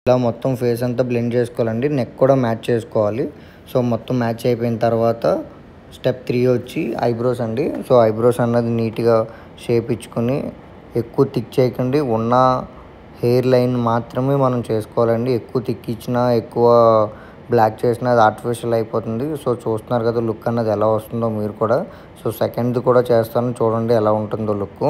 ఇలా మొత్తం ఫేస్ అంతా బ్లెండ్ చేసుకోవాలండి. నెక్ కూడా మ్యాచ్ చేసుకోవాలి. సో మొత్తం మ్యాచ్ అయిపోయిన తర్వాత స్టెప్ 3 వచ్చి ఐబ్రోస్ అండి. సో ఐబ్రోస్ అన్నది నీట్గా షేప్ ఇచ్చుకొని ఎక్కువ థిక్ చేయకండి. ఉన్న హెయిర్ లైన్ మాత్రమే మనం చేసుకోవాలండి. ఎక్కువ థిక్ ఇచ్చినా ఎక్కువ బ్లాక్ చేసినా అది ఆర్టిఫిషియల్ అయిపోతుంది. సో చూస్తున్నారు కదా లుక్ అన్నది ఎలా వస్తుందో మీరు కూడా. సో సెకండ్ది కూడా చేస్తాను, చూడండి ఎలా ఉంటుందో లుక్.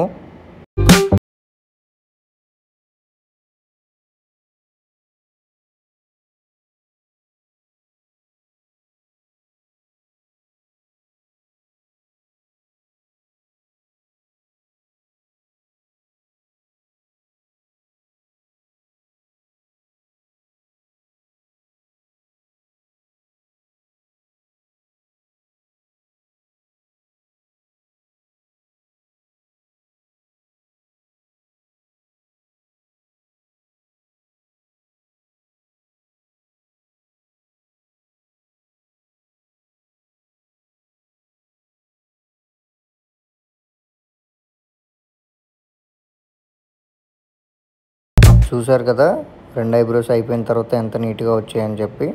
చూసారు కదా 2 ఐబ్రోస్ అయిపోయిన తర్వాత ఎంత నీట్గా వచ్చాయని చెప్పి.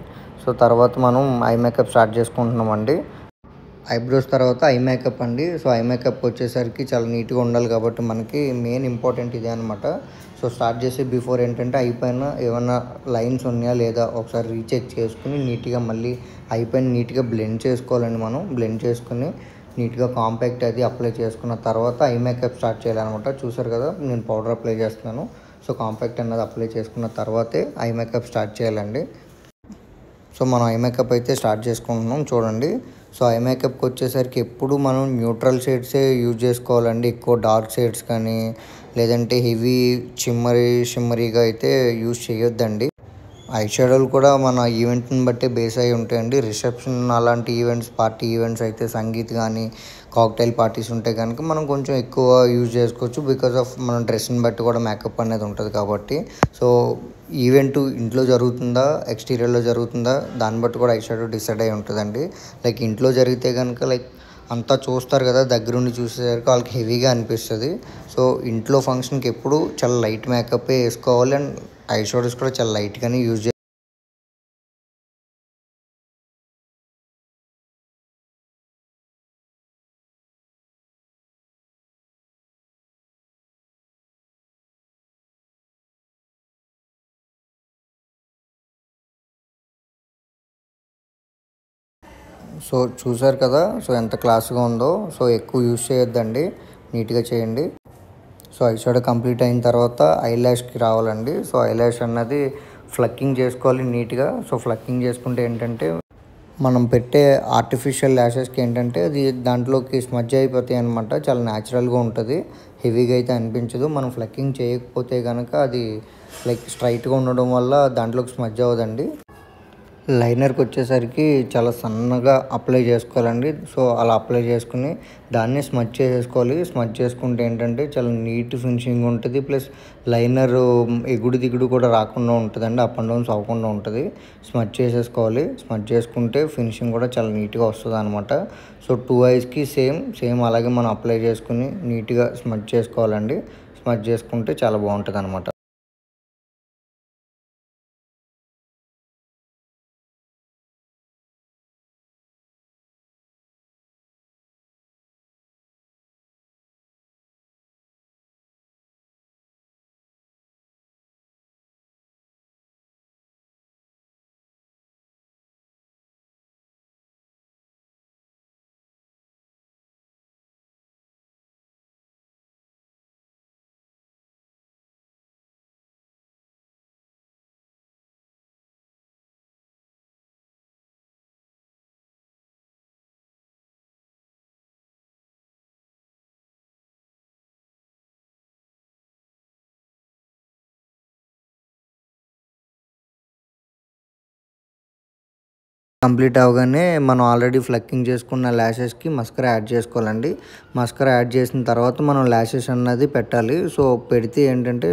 సో తర్వాత మనం ఐ మేకప్ స్టార్ట్ చేసుకుంటున్నామండి. ఐబ్రోస్ తర్వాత ఐ మేకప్ అండి. సో ఐ మేకప్ వచ్చేసరికి చాలా నీట్గా ఉండాలి కాబట్టి మనకి మెయిన్ ఇంపార్టెంట్ ఇదే అనమాట. సో స్టార్ట్ చేసే బిఫోర్ ఏంటంటే ఐ పైన ఏమైనా లైన్స్ ఉన్నాయా లేదా ఒకసారి రీచెక్ చేసుకుని నీట్గా మళ్ళీ ఐ పైన నీట్గా బ్లెండ్ చేసుకోవాలండి. మనం బ్లెండ్ చేసుకుని నీట్గా కాంపాక్ట్ అది అప్లై చేసుకున్న తర్వాత ఐ మేకప్ స్టార్ట్ చేయాలన్నమాట. చూసారు కదా నేను పౌడర్ అప్లై చేస్తున్నాను. సో కాంపాక్ట్ అన్నది అప్లై చేసుకున్న తర్వాతే ఐ మేకప్ స్టార్ట్ చేయాలండి. సో మనం ఐ మేకప్ అయితే స్టార్ట్ చేసుకుంటున్నాం చూడండి. సో ఐ మేకప్కి వచ్చేసరికి ఎప్పుడు మనం న్యూట్రల్ షేడ్సే యూజ్ చేసుకోవాలండి. ఎక్కువ డార్క్ షేడ్స్ కానీ లేదంటే హెవీ షిమ్మరీగా అయితే యూజ్ చేయొద్దండి. ఐ షాడోలు కూడా మన ఈవెంట్ని బట్టి బేస్ అయి ఉంటాయండి. రిసెప్షన్ అలాంటి ఈవెంట్స్, పార్టీ ఈవెంట్స్ అయితే సంగీత్ కానీ కాక్టైల్ పార్టీస్ ఉంటే కనుక మనం కొంచెం ఎక్కువ యూజ్ చేసుకోవచ్చు. బికాజ్ ఆఫ్ మన డ్రెస్ని బట్టి కూడా మేకప్ అనేది ఉంటుంది కాబట్టి. సో ఈవెంట్ ఇంట్లో జరుగుతుందా ఎక్స్టీరియర్లో జరుగుతుందా దాన్ని బట్టి కూడా ఐ షాడో డిసైడ్ అయి ఉంటుందండి. లైక్ ఇంట్లో జరిగితే కనుక లైక్ అంతా చూస్తారు కదా, దగ్గరుండి చూసేసరికి వాళ్ళకి హెవీగా అనిపిస్తుంది. సో ఇంట్లో ఫంక్షన్కి ఎప్పుడు చాలా లైట్ మేకప్పే వేసుకోవాలి. అండ్ ఐ షాడోస్ కూడా చాలా లైట్గానే యూజ్ చేయాలి. సో చూసారు కదా సో ఎంత క్లాస్గా ఉందో. సో ఎక్కువ యూజ్ చేయొద్దండి, నీట్గా చేయండి. సో ఐ షాడో కంప్లీట్ అయిన తర్వాత ఐ ల్యాష్కి రావాలండి. సో ఐ ల్యాష్ అన్నది ఫ్లక్కింగ్ చేసుకోవాలి నీట్గా. సో ఫ్లక్కింగ్ చేసుకుంటే ఏంటంటే మనం పెట్టే ఆర్టిఫిషియల్ ల్యాషెస్కి ఏంటంటే అది దాంట్లోకి స్మజ్ అయిపోతాయి అనమాట. చాలా న్యాచురల్గా ఉంటుంది, హెవీగా అయితే అనిపించదు. మనం ఫ్లక్కింగ్ చేయకపోతే కనుక అది లైక్ స్ట్రైట్గా ఉండడం వల్ల దాంట్లోకి స్మజ్ అవ్వదండి. లైనర్కి వచ్చేసరికి చాలా సన్నగా అప్లై చేసుకోవాలండి. సో అలా అప్లై చేసుకుని దాన్ని స్మచ్ చేసేసుకోవాలి. స్మచ్ చేసుకుంటే ఏంటంటే చాలా నీట్ ఫినిషింగ్ ఉంటుంది. ప్లస్ లైనర్ ఎగుడు దిగుడు కూడా రాకుండా ఉంటుందండి, అప్ అండ్ డౌన్స్ అవ్వకుండా ఉంటుంది. స్మచ్ చేసేసుకోవాలి. స్మచ్ చేసుకుంటే ఫినిషింగ్ కూడా చాలా నీట్గా వస్తుంది అనమాట. సో 2 ఐస్కి సేమ్ అలాగే మనం అప్లై చేసుకుని నీట్గా స్మచ్ చేసుకోవాలండి. స్మచ్ చేసుకుంటే చాలా బాగుంటుంది అనమాట. కంప్లీట్ అవ్వగానే మనం ఆల్రెడీ ఫ్లక్కింగ్ చేసుకున్న ల్యాషెస్కి మస్కరా యాడ్ చేసుకోవాలండి. మస్కరా యాడ్ చేసిన తర్వాత మనం ల్యాషెస్ అన్నది పెట్టాలి. సో పెడితే ఏంటంటే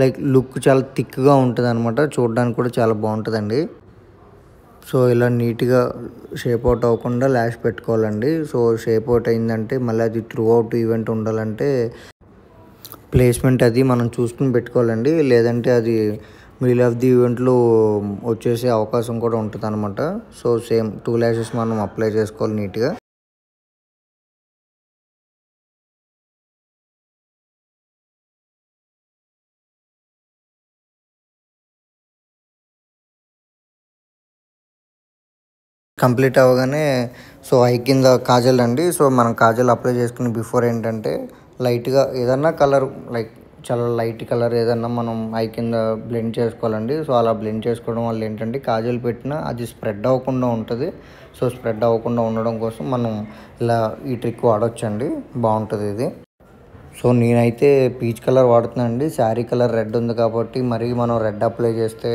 లైక్ లుక్ చాలా థిక్గా ఉంటుంది అనమాట, చూడడానికి కూడా చాలా బాగుంటుందండి. సో ఇలా నీట్గా షేప్ అవుట్ అవ్వకుండా ల్యాష్ పెట్టుకోవాలండి. సో షేప్ అవుట్ అయిందంటే మళ్ళీ అది త్రూ అవుట్ ఈవెంట్ ఉండాలంటే ప్లేస్మెంట్ అది మనం చూసుకుని పెట్టుకోవాలండి. లేదంటే అది మిడిల్ ఆఫ్ ది ఈవెంట్లో వచ్చేసే అవకాశం కూడా ఉంటుంది అనమాట. సో సేమ్ 2 ల్యాషెస్ మనం అప్లై చేసుకోవాలి నీట్గా. కంప్లీట్ అవ్వగానే సో ఐ కింద కాజల్ అండి. సో మనం కాజల్ అప్లై చేసుకుని బిఫోర్ ఏంటంటే లైట్గా ఏదన్నా కలర్ లైక్ చాలా లైట్ కలర్ ఏదన్నా మనం ఐ కింద బ్లెండ్ చేసుకోవాలండి. సో అలా బ్లెండ్ చేసుకోవడం వల్ల ఏంటంటే కాజల్ పెట్టినా అది స్ప్రెడ్ అవ్వకుండా ఉంటుంది. సో స్ప్రెడ్ అవ్వకుండా ఉండడం కోసం మనం ఇలా ఈ ట్రిక్ వాడొచ్చండి, బాగుంటుంది ఇది. సో నేనైతే పీచ్ కలర్ వాడుతున్నాను అండి. శారీ కలర్ రెడ్ ఉంది కాబట్టి మరీ మనం రెడ్ అప్లై చేస్తే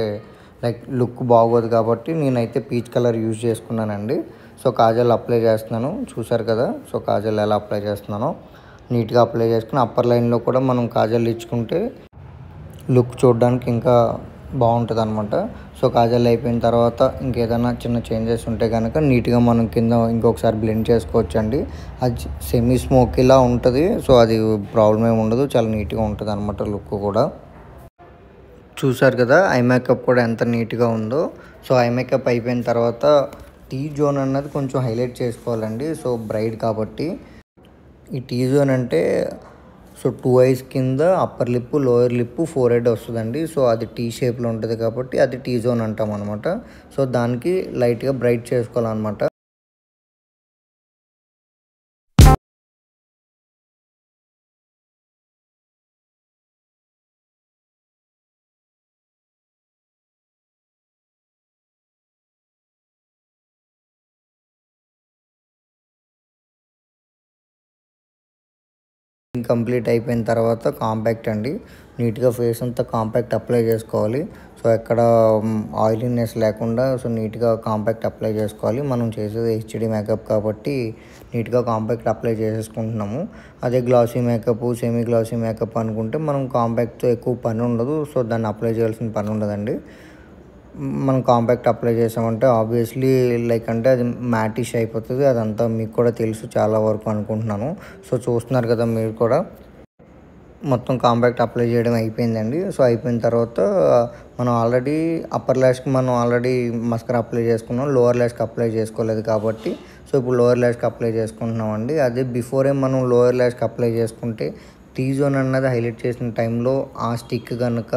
లైక్ లుక్ బాగోదు కాబట్టి నేనైతే పీచ్ కలర్ యూజ్ చేసుకున్నానండి. సో కాజల్ అప్లై చేస్తున్నాను, చూసారు కదా. సో కాజల్ ఎలా అప్లై చేస్తున్నానో నీట్గా అప్లై చేసుకుని అప్పర్ లైన్లో కూడా మనం కాజల్ ఇచ్చుకుంటే లుక్ చూడడానికి ఇంకా బాగుంటుంది అనమాట. సో కాజల్ అయిపోయిన తర్వాత ఇంకేదైనా చిన్న చేంజెస్ ఉంటే కనుక నీట్గా మనం కింద ఇంకొకసారి బ్లెండ్ చేసుకోవచ్చు అండి. అది సెమీ స్మోకీలా ఉంటుంది. సో అది ప్రాబ్లం ఏమి ఉండదు, చాలా నీట్గా ఉంటుంది అనమాట లుక్ కూడా. చూసారు కదా ఐ మేకప్ కూడా ఎంత నీట్గా ఉందో. సో ఐ మేకప్ అయిపోయిన తర్వాత టీ జోన్ అన్నది కొంచెం హైలైట్ చేసుకోవాలండి. సో బ్రైడ్ కాబట్టి ఈ టీ జోన్ అంటే సో 2 ఐస్ కింద upper lip, lower lip, four head వస్తుందండి. సో అది టీ షేప్లో ఉంటుంది కాబట్టి అది టీ జోన్ అంటాం అనమాట. సో దానికి లైట్గా బ్రైట్ చేసుకోవాలన్నమాట. కంప్లీట్ అయిపోయిన తర్వాత కాంపాక్ట్ అండి, నీట్గా ఫేస్ అంతా కాంపాక్ట్ అప్లై చేసుకోవాలి. సో ఎక్కడ ఆయిలీనెస్ లేకుండా సో నీట్గా కాంపాక్ట్ అప్లై చేసుకోవాలి. మనం చేసేది హెచ్డి మేకప్ కాబట్టి నీట్గా కాంపాక్ట్ అప్లై చేసేసుకుంటున్నాము. అదే glossy makeup, semi glossy makeup అనుకుంటే మనం కాంపాక్ట్తో ఎక్కువ పని ఉండదు. సో దాన్ని అప్లై చేయాల్సిన పని ఉండదండి. మనం కాంపాక్ట్ అప్లై చేసామంటే ఆబ్వియస్లీ లైక్ అంటే అది మ్యాటిష్ అయిపోతుంది. అదంతా మీకు కూడా తెలుసు చాలా వరకు అనుకుంటున్నాను. సో చూస్తున్నారు కదా మీరు కూడా. మొత్తం కాంపాక్ట్ అప్లై చేయడం అయిపోయిందండి. సో అయిపోయిన తర్వాత మనం ఆల్రెడీ అప్పర్ ల్యాష్కి మనం ఆల్రెడీ మస్కరా అప్లై చేసుకున్నాం, లోవర్ ల్యాష్కి అప్లై చేసుకోలేదు కాబట్టి సో ఇప్పుడు లోవర్ ల్యాష్కి అప్లై చేసుకుంటున్నాం అండి. అదే బిఫోరే మనం లోవర్ ల్యాష్కి అప్లై చేసుకుంటే టీ జోన్ అన్నది హైలైట్ చేసిన టైంలో ఆ స్టిక్ కనుక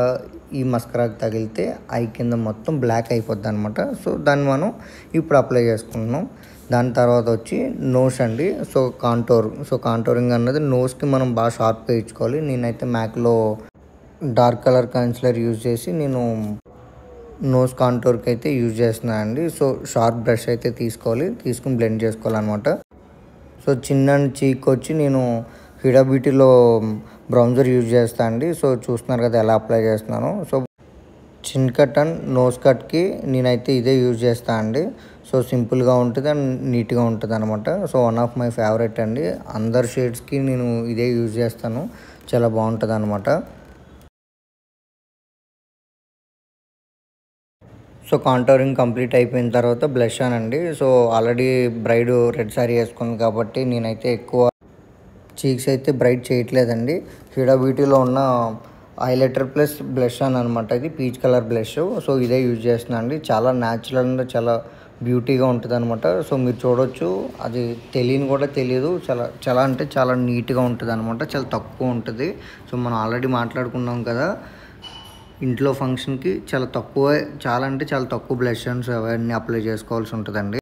ఈ మస్కరాకి తగిలితే ఐ కింద మొత్తం బ్లాక్ అయిపోద్ది అనమాట. సో దాన్ని మనం ఇప్పుడు అప్లై చేసుకుంటున్నాం. దాని తర్వాత వచ్చి నోస్ అండి. సో కాంటోర్, సో కాంటోరింగ్ అన్నది నోస్కి మనం బాగా షార్ప్గా ఇచ్చుకోవాలి. నేనైతే మ్యాక్లో డార్క్ కలర్ కన్సిలర్ యూజ్ చేసి నేను నోస్ కాంటోర్కి అయితే యూజ్ చేస్తున్నాను అండి. సో షార్ప్ బ్రష్ అయితే తీసుకుని బ్లెండ్ చేసుకోవాలన్నమాట. సో చిన్న చీక్ వచ్చి నేను హ్యూడా బ్యూటీలో బ్రౌన్జర్ యూజ్ చేస్తాను అండి. సో చూస్తున్నారు కదా ఎలా అప్లై చేస్తున్నాను. సో చిన్ కట్ అండ్ నోస్ కట్కి నేనైతే ఇదే యూజ్ చేస్తాను అండి. సో సింపుల్గా ఉంటుంది అండ్ నీట్గా ఉంటుంది అనమాట. So one of my favourite అండి. అందరు షేడ్స్కి నేను ఇదే యూజ్ చేస్తాను, చాలా బాగుంటుంది అనమాట. సో కాంటోరింగ్ కంప్లీట్ అయిపోయిన తర్వాత బ్లష్ ఆన్ అండి. So already braid red sari వేసుకుంది కాబట్టి నేనైతే ఎక్కువ చీక్స్ అయితే బ్రైట్ చేయట్లేదండి. హ్యూడా బ్యూటీలో ఉన్న హైలైటర్ ప్లస్ బ్లష్ ఆన్ అనమాట. ఇది పీచ్ కలర్ బ్లష్. సో ఇదే యూజ్ చేస్తున్నాను అండి. చాలా న్యాచురల్ అండ్ చాలా బ్యూటీగా ఉంటుంది అనమాట. సో మీరు చూడొచ్చు, అది తెలియని కూడా తెలియదు. చాలా అంటే చాలా నీట్గా ఉంటుంది అనమాట. చాలా తక్కువ ఉంటుంది. సో మనం ఆల్రెడీ మాట్లాడుకున్నాం కదా, ఇంట్లో ఫంక్షన్కి చాలా అంటే చాలా తక్కువ బ్లషన్స్ అవన్నీ అప్లై చేసుకోవాల్సి ఉంటుందండి.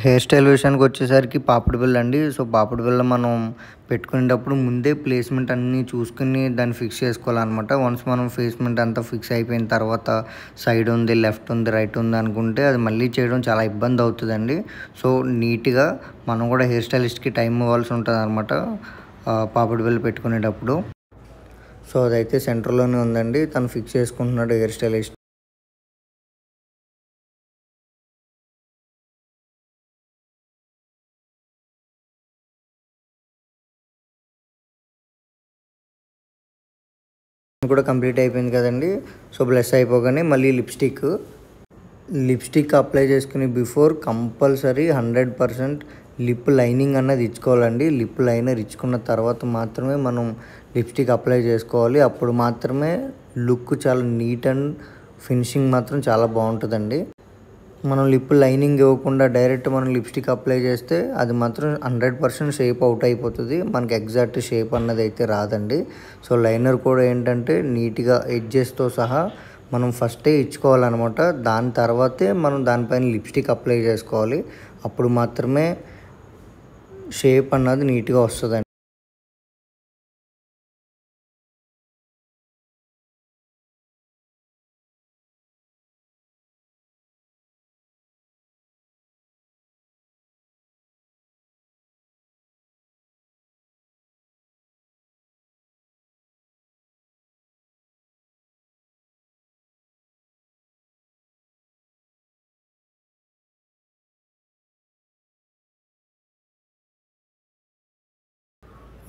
హెయిర్ స్టైల్ విషయానికి వచ్చేసరికి పాపిడి బిళ్ళ అండి. సో పాపిడి బిళ్ళ మనం పెట్టుకునేటప్పుడు ముందే ప్లేస్మెంట్ అన్నీ చూసుకుని దాన్ని ఫిక్స్ చేసుకోవాలన్నమాట. వన్స్ మనం ప్లేస్మెంట్ అంతా ఫిక్స్ అయిపోయిన తర్వాత సైడ్ ఉంది, లెఫ్ట్ ఉంది, రైట్ ఉంది అనుకుంటే అది మళ్ళీ చేయడం చాలా ఇబ్బంది అవుతుందండి. సో నీట్గా మనం కూడా హెయిర్ స్టైలిస్ట్కి టైం ఇవ్వాల్సి ఉంటుంది అనమాట పాపిడి బిళ్ళ పెట్టుకునేటప్పుడు. సో అదైతే సెంటర్లోనే ఉందండి, తను ఫిక్స్ చేసుకుంటున్నాడు హెయిర్ స్టైలిస్ట్. కూడా కంప్లీట్ అయిపోయింది కదండి. సో బ్లష్ అయిపోగానే మళ్ళీ లిప్స్టిక్ అప్లై చేసుకుని బిఫోర్ కంపల్సరీ 100% లిప్ లైనింగ్ అన్నది ఇచ్చుకోవాలండి. లిప్ లైనర్ ఇచ్చుకున్న తర్వాత మాత్రమే మనం లిప్స్టిక్ అప్లై చేసుకోవాలి. అప్పుడు మాత్రమే లుక్ చాలా నీట్ అండ్ ఫినిషింగ్ మాత్రం చాలా బాగుంటుందండి. మనం లిప్ లైనింగ్ ఇవ్వకుండా డైరెక్ట్ మనం లిప్స్టిక్ అప్లై చేస్తే అది మాత్రం 100% షేప్ అవుట్ అయిపోతుంది. మనకి ఎగ్జాక్ట్ షేప్ అన్నది అయితే రాదండి. సో లైనర్ కూడా ఏంటంటే నీట్గా ఎడ్జెస్తో సహా మనం ఫస్టే ఇచ్చుకోవాలన్నమాట. దాని తర్వాతే మనం దానిపైన లిప్స్టిక్ అప్లై చేసుకోవాలి. అప్పుడు మాత్రమే షేప్ అన్నది నీట్గా వస్తుందండి.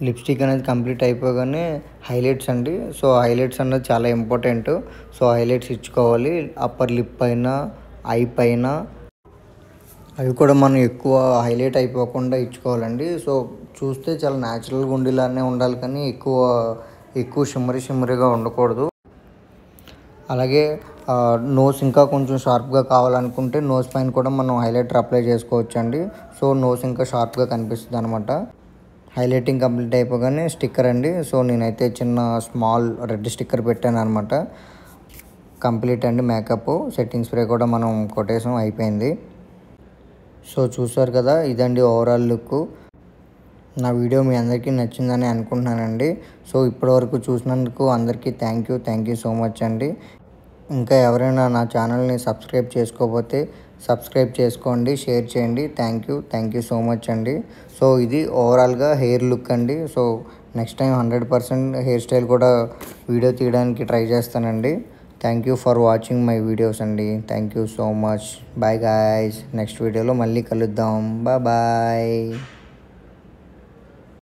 లిప్స్టిక్ అనేది కంప్లీట్ అయిపోగానే హైలైట్స్ అండి. సో హైలైట్స్ అన్నది చాలా ఇంపార్టెంట్. సో హైలైట్స్ ఇచ్చుకోవాలి అప్పర్ లిప్ పైన, ఐ పైన. అవి కూడా మనం ఎక్కువ హైలైట్ అయిపోకుండా ఇచ్చుకోవాలండి. సో చూస్తే చాలా న్యాచురల్గా ఉండేలానే ఉండాలి, కానీ ఎక్కువ షిమ్మరీగా ఉండకూడదు. అలాగే నోస్ ఇంకా కొంచెం షార్ప్గా కావాలనుకుంటే నోస్ పైన కూడా మనం హైలైటర్ అప్లై చేసుకోవచ్చు అండి. సో నోస్ ఇంకా షార్ప్గా కనిపిస్తుంది అనమాట. హైలైటింగ్ కంప్లీట్ అయిపోగానే స్టిక్కర్ అండి. సో నేనైతే చిన్న స్మాల్ రెడ్ స్టిక్కర్ పెట్టాను అనమాట. కంప్లీట్ అండి మేకప్. సెట్టింగ్ స్ప్రే కూడా మనం కొట్టేసాం, అయిపోయింది. సో చూసారు కదా, ఇదండి ఓవరాల్ లుక్. నా వీడియో మీ అందరికీ నచ్చిందని అనుకుంటున్నానండి. సో ఇప్పటివరకు చూసినందుకు అందరికీ థ్యాంక్ యూ సో మచ్ అండి. ఇంకా ఎవరైనా నా ఛానల్ని సబ్స్క్రైబ్ చేసుకోకపోతే సబ్స్క్రైబ్ చేసుకోండి, షేర్ చేయండి. థ్యాంక్ యూ సో మచ్ అండి. సో ఇది ఓవరాల్గా హెయిర్ లుక్ అండి. So next time 100% hair style కూడా వీడియో తీయడానికి ట్రై చేస్తానండి. Thank you for watching my videos అండి. Thank you so much. Bye guys. నెక్స్ట్ వీడియోలో మళ్ళీ కలుద్దాం. బాయ్.